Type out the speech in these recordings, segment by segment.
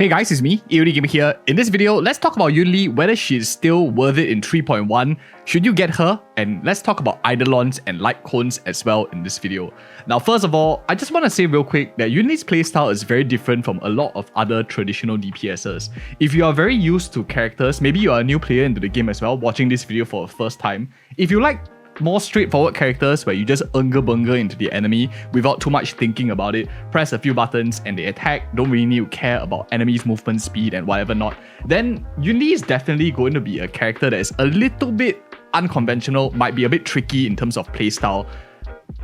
Hey guys, it's me, EODGamer here. In this video, let's talk about Yunli, whether she's still worth it in 3.1, should you get her, and let's talk about Eidolons and light cones as well in this video. Now first of all, I just want to say real quick that Yunli's playstyle is very different from a lot of other traditional DPSs. If you are very used to characters, maybe you are a new player into the game as well, watching this video for the first time. If you like more straightforward characters where you just bunga into the enemy without too much thinking about it, press a few buttons and they attack, don't really need to care about enemies' movement speed and whatever not, then Yunli is definitely going to be a character that is a little bit unconventional, might be a bit tricky in terms of playstyle.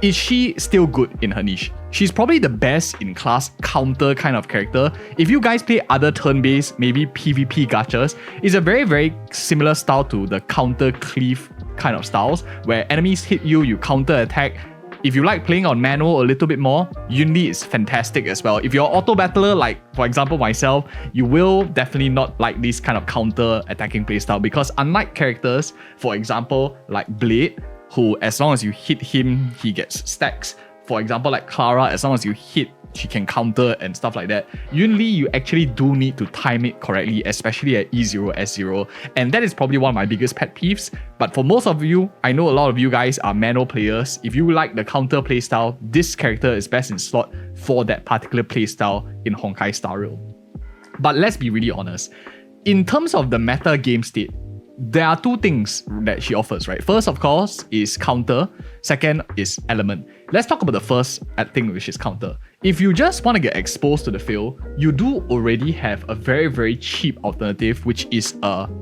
Is she still good in her niche? She's probably the best in class counter kind of character. If you guys play other turn-based, maybe PvP gachas, it's a very similar style to the counter cleave kind of styles, where enemies hit you, you counter attack. If you like playing on manual a little bit more, Yunli is fantastic as well. If you're auto battler, like for example myself, you will definitely not like this kind of counter attacking playstyle, because unlike characters, for example, like Blade, who as long as you hit him, he gets stacks. For example, like Clara, as long as you hit, she can counter and stuff like that. Yunli, you actually do need to time it correctly, especially at E0, S0. And that is probably one of my biggest pet peeves. But for most of you, I know a lot of you guys are manual players. If you like the counter playstyle, this character is best in slot for that particular playstyle in Honkai Star Rail. But let's be really honest. In terms of the meta game state, there are two things that she offers, right? First, of course, is counter. Second is element. Let's talk about the first thing, which is counter. If you just want to get exposed to the field, you do already have a very cheap alternative, which is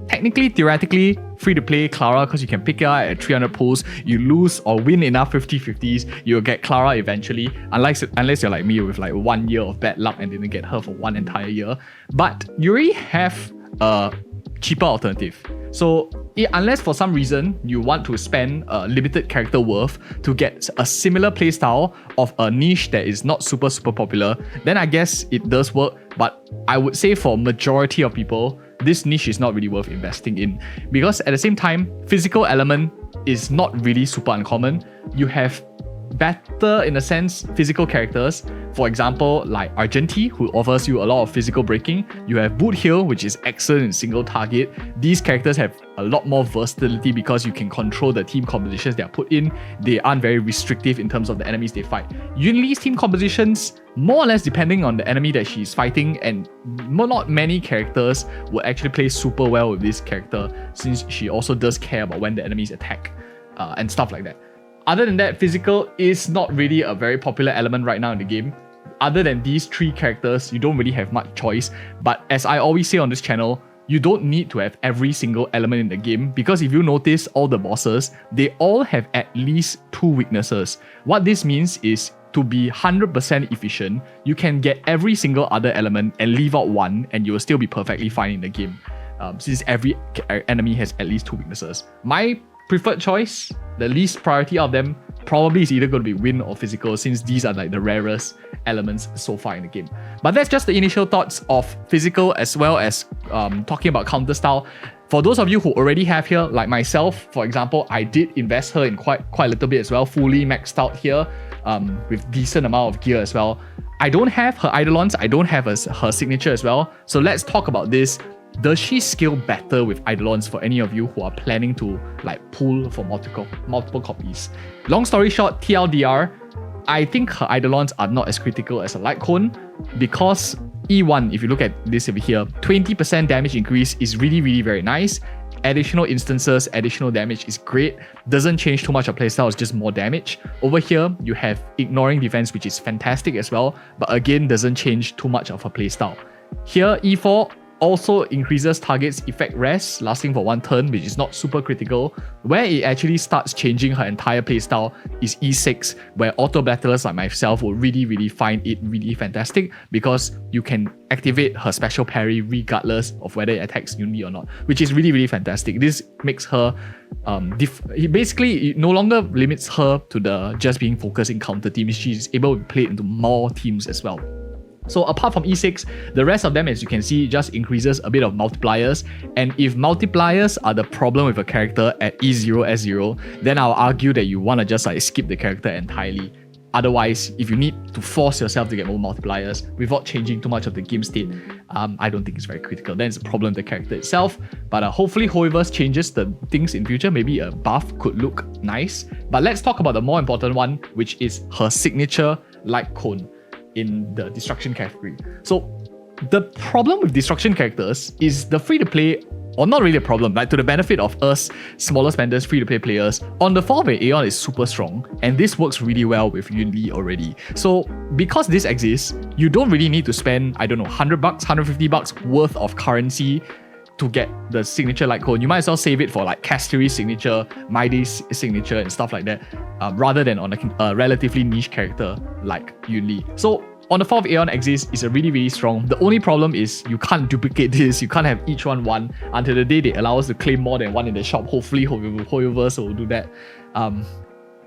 technically, theoretically, free-to-play Clara, because you can pick her at 300 pulls. You lose or win enough 50-50s, you'll get Clara eventually, unless you're like me with like 1 year of bad luck and didn't get her for one entire year. But you already have a cheaper alternative. So unless for some reason you want to spend a limited character worth to get a similar playstyle of a niche that is not super popular, then I guess it does work. But I would say for majority of people, this niche is not really worth investing in, because at the same time, physical element is not really super uncommon. You have better, in a sense, physical characters. For example, like Argenti, who offers you a lot of physical breaking. You have Boot Hill, which is excellent in single target. These characters have a lot more versatility because you can control the team compositions they are put in. They aren't very restrictive in terms of the enemies they fight. Yunli's team compositions, more or less depending on the enemy that she's fighting, and not many characters will actually play super well with this character, since she also does care about when the enemies attack and stuff like that. Other than that, physical is not really a very popular element right now in the game. Other than these three characters, you don't really have much choice. But as I always say on this channel, you don't need to have every single element in the game, because if you notice all the bosses, they all have at least 2 weaknesses. What this means is, to be 100% efficient, you can get every single other element and leave out one, and you will still be perfectly fine in the game, since every enemy has at least 2 weaknesses. My preferred choice, the least priority of them, probably is either going to be wind or physical, since these are like the rarest elements so far in the game. But that's just the initial thoughts of physical, as well as talking about counter style. For those of you who already have here, like myself, for example, I did invest her in quite a little bit as well, fully maxed out here, with decent amount of gear as well. I don't have her Eidolons, I don't have her signature as well. So let's talk about this. Does she scale better with Eidolons for any of you who are planning to like pull for multiple copies? Long story short, TLDR, I think her Eidolons are not as critical as a light cone, because E1, if you look at this over here, 20% damage increase is really very nice. Additional instances, additional damage is great. Doesn't change too much of playstyle, it's just more damage. Over here, you have ignoring defense, which is fantastic as well, but again, doesn't change too much of her playstyle. Here, E4 also increases target's effect rest, lasting for 1 turn, which is not super critical. Where it actually starts changing her entire playstyle is E6, where auto battlers like myself will really find it really fantastic, because you can activate her special parry regardless of whether it attacks Yunli or not, which is really fantastic. This makes her it no longer limits her to the just being focused in counter teams. She's able to play into more teams as well. So apart from E6, the rest of them, as you can see, just increases a bit of multipliers. And if multipliers are the problem with a character at E0, S0, then I'll argue that you want to just like skip the character entirely. Otherwise, if you need to force yourself to get more multipliers without changing too much of the game state, I don't think it's very critical. Then it's a problem with the character itself. But hopefully Hoiverse changes the things in future. Maybe a buff could look nice. But let's talk about the more important one, which is her signature light cone in the destruction category. So the problem with destruction characters is the free-to-play, or not really a problem, like to the benefit of us smaller spenders, free-to-play players, on the Fall of an Aeon is super strong, and this works really well with Yunli already. So because this exists, you don't really need to spend, I don't know, $100, $150 worth of currency to get the signature light cone. You might as well save it for like Casteri's signature, Maide's signature, and stuff like that, rather than on a relatively niche character like Yunli. So on the 4th Aeon exists is a really strong. The only problem is you can't duplicate this. You can't have each one until the day they allow us to claim more than one in the shop. Hopefully Hoiverse will do that.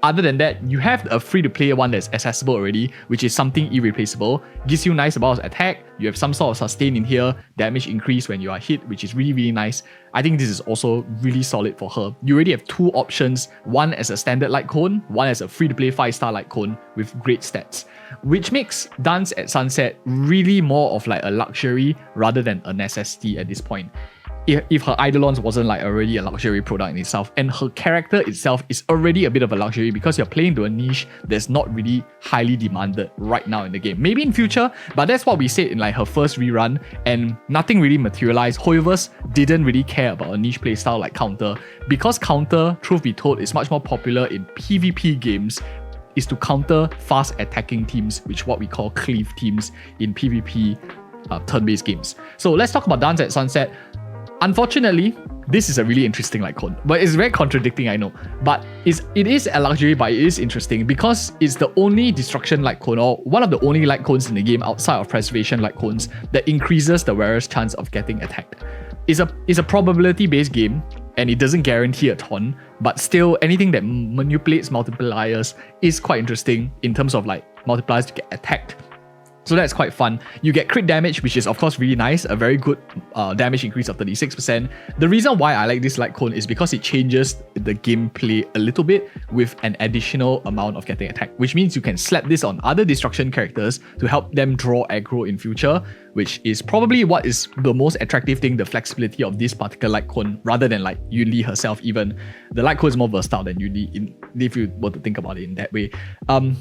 Other than that, you have a free-to-play one that's accessible already, which is something irreplaceable. Gives you nice amounts of attack. You have some sort of sustain in here, damage increase when you are hit, which is really nice. I think this is also really solid for her. You already have two options, one as a standard light cone, one as a free-to-play 5-star light cone with great stats, which makes Dance at Sunset really more of like a luxury rather than a necessity at this point. If her Eidolons wasn't like already a luxury product in itself, and her character itself is already a bit of a luxury because you're playing to a niche that's not really highly demanded right now in the game. Maybe in future, but that's what we said in like her first rerun, and nothing really materialized. Hoiverse didn't really care about a niche playstyle like Counter, because Counter, truth be told, is much more popular in PvP games, is to counter fast attacking teams, which what we call cleave teams in PvP turn-based games. So let's talk about Dance at Sunset. Unfortunately, this is a really interesting light cone, but it's very contradicting, I know. But it is a luxury, but it is interesting because it's the only destruction light cone, or one of the only light cones in the game outside of preservation light cones, that increases the wearer's chance of getting attacked. It's a probability-based game, and it doesn't guarantee a ton, but still anything that manipulates multipliers is quite interesting in terms of like multipliers to get attacked. So that's quite fun. You get crit damage, which is of course really nice, a very good damage increase of 36%. The reason why I like this light cone is because it changes the gameplay a little bit with an additional amount of getting attacked, which means you can slap this on other destruction characters to help them draw aggro in future, which is probably what is the most attractive thing, the flexibility of this particular light cone, rather than like Yunli herself even. The light cone is more versatile than Yunli, if you were to think about it in that way.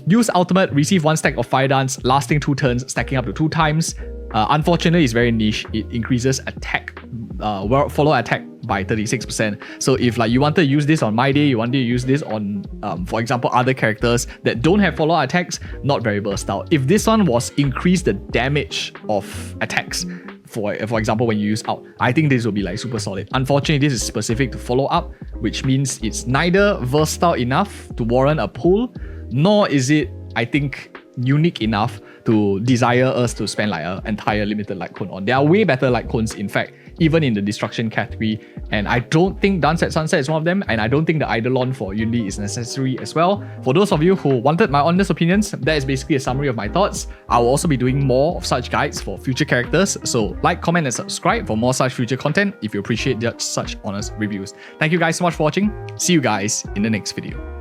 Use ultimate, receive 1 stack of Fire Dance, lasting 2 turns, stacking up to 2 times. Unfortunately, it's very niche. It increases attack, follow attack by 36%. So if like you wanted to use this on My Day, you wanted to use this on, for example, other characters that don't have follow attacks, not very versatile. If this one was increase the damage of attacks, for example, when you use out, I think this will be like super solid. Unfortunately, this is specific to follow up, which means it's neither versatile enough to warrant a pull, nor is it, I think, unique enough to desire us to spend like an entire limited light cone on. There are way better light cones, in fact, even in the destruction category, and I don't think Dance at Sunset is one of them, and I don't think the Eidolon for Yunli is necessary as well. For those of you who wanted my honest opinions, that is basically a summary of my thoughts. I will also be doing more of such guides for future characters, so like, comment and subscribe for more such future content if you appreciate such honest reviews. Thank you guys so much for watching. See you guys in the next video.